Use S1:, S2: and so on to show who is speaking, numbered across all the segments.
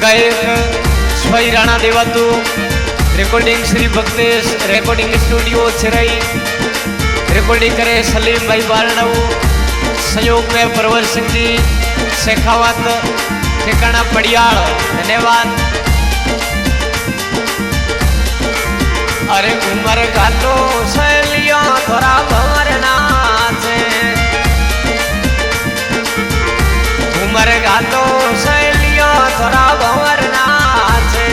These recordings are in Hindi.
S1: गायक स्वाई राणा देवातू, recording Shri Bhaktesh recording studio Chirai, recording करे सलीम भाई बारणाऊ, सहयोग में प्रवर सिंह जी शेखावत ठिकाना पड़ियाल। धन्यवाद। अरे उमर गालो सलियो थोड़ा भंवर नाचे, उमर गालो सलियो थोड़ा भंवर नाचे,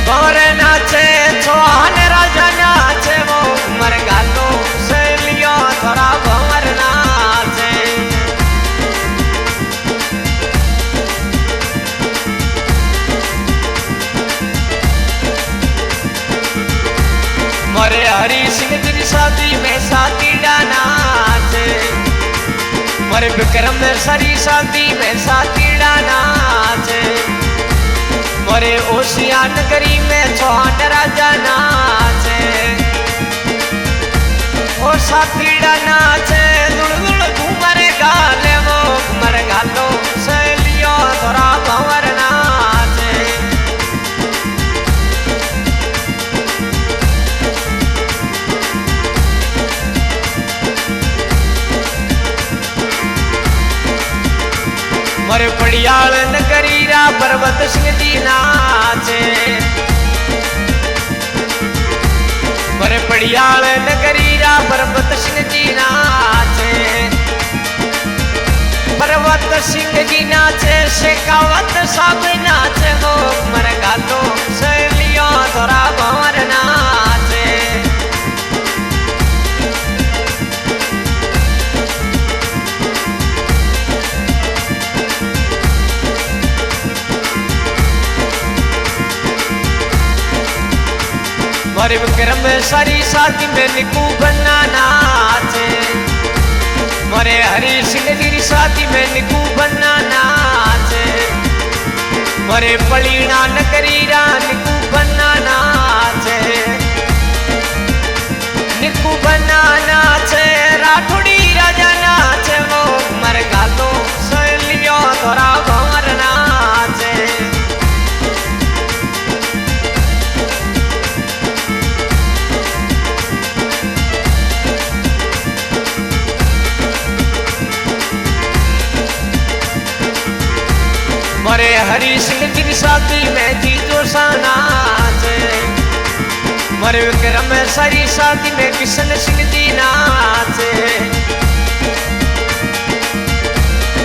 S1: भंवर नाचे चौहान राजा नाचे, वो उमर गालो सलियो थोड़ा भंवर नाचे। मोरे हरी सिंह तेरी शादी में साथी डाना नाचे, मोरे विक्रम सरी शादी में साथी डाना नाचे, मोरे ओसिया नगरी में चौहान राजा नाचे, ओ साथी डाना नाचे दुड़ दुड़ घूमर गाले, वो घूमर गालो सलियो थोड़ा भंवर नाचे। मोरे पड़ियाल नगरीरा पर्वत सिंह जी नाचे, मोरे पड़ियाल नगरीरा पर्वत सिंह जी नाचे, पर्वत सिंह जी नाचे शेखावत सब नाचे, वो मर गालो सलियो थोड़ा भंवर नाचे। मोरे विक्रम सारी शादी में निकू बन्ना नाचे, मोरे हरी सिंह जी शादी में निकू बन्ना नाचे, मोरे पलीना नगरीरा निकू बन्ना नाचे, निकू बन्ना नाचे राठौड़ी राजा नाचे, वो मर गालो सलियो थोड़ा भंवर नाचे। मोरे हरी सिंह जी शादी में जीजो सा नाचे, मोरे विक्रम सारी शादी में किशन सिंह जी नाचे,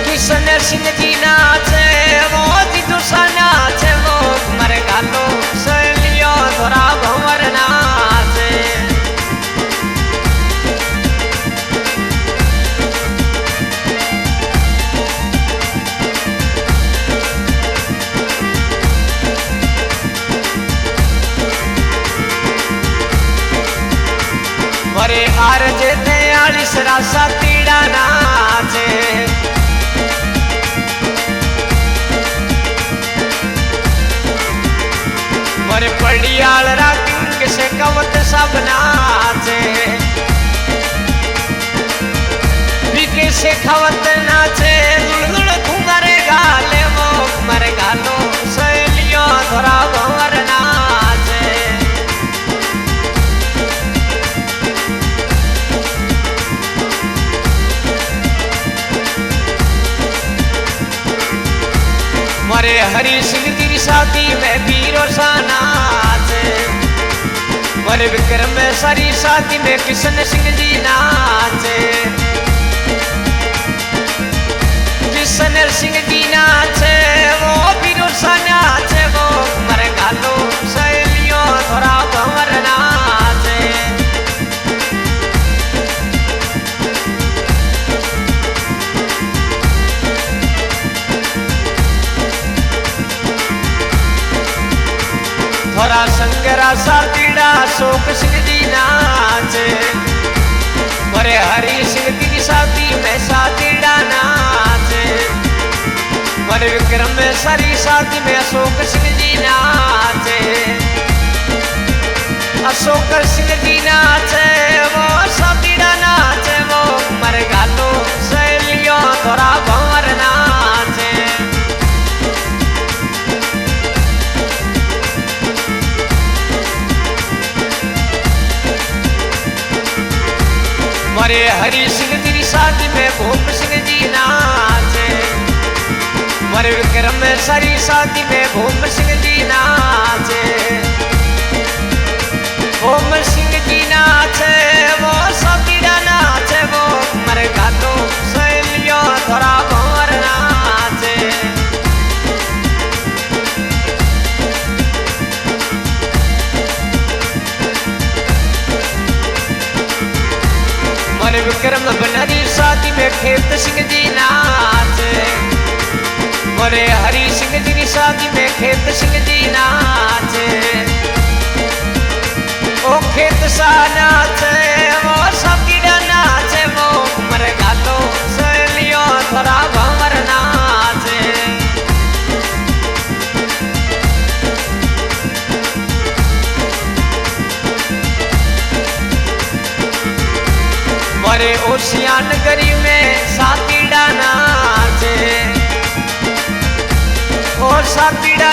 S1: किशन सिंह जी नाचे, वो जीजो सा नाचे, वो मर गालो सलियो थोड़ा भंवर नाचे। मोरे आरजे दयाली सरासा तीड़ा नाचे, मोरे पड़ियाल राकिंग से कवत सब नाचे, विके से खवत नाचे दुड़ दुड़ घूमर गाले, वो मर गालो सलियो थोड़ा भंवर नाचे। मोरे हरी सिंह जी शादी में वीरो सा नाचे, मोरे विक्रम सारी शादी में किशन सिंह जी नाचे, किशन सिंह जी नाचे, वो वीरो सा नाचे, वो मर गालो सलियो थोड़ा भंवर नाचे। थोड़ा संगरा सातीड़ा शोक सिंह जी नाचे, मोरे हरी सिंह जी शादी में सातीड़ा नाचे, मोरे विक्रम सारी शादी में अशोक सिंह जी नाचे, अशोक सिंह जी नाचे, वो सातीड़ा नाचे, वो मर गालो सलियो थोड़ा भंवर नाचे। विक्रम सारी शादी में भूम सिंह जी नाचे, भूम सिंह जी नाचे, वो सतीड़ा नाचे, वो मर गातो सहेलियो थोड़ा भंवर नाचे। मोरे विक्रम बनरी शादी में खेत सिंह जी नाचे, मोरे हरी सिंह जी की शादी में खेत सिंह जी नाचे। ओ खेत सा नाचे, वो सतीड़ा नाचे, वो मर गातो सहेलियो थोड़ा भंवर नाचे। मोरे ओसिया नगरी में सातीड़ा नाचे, ओ सातीड़ा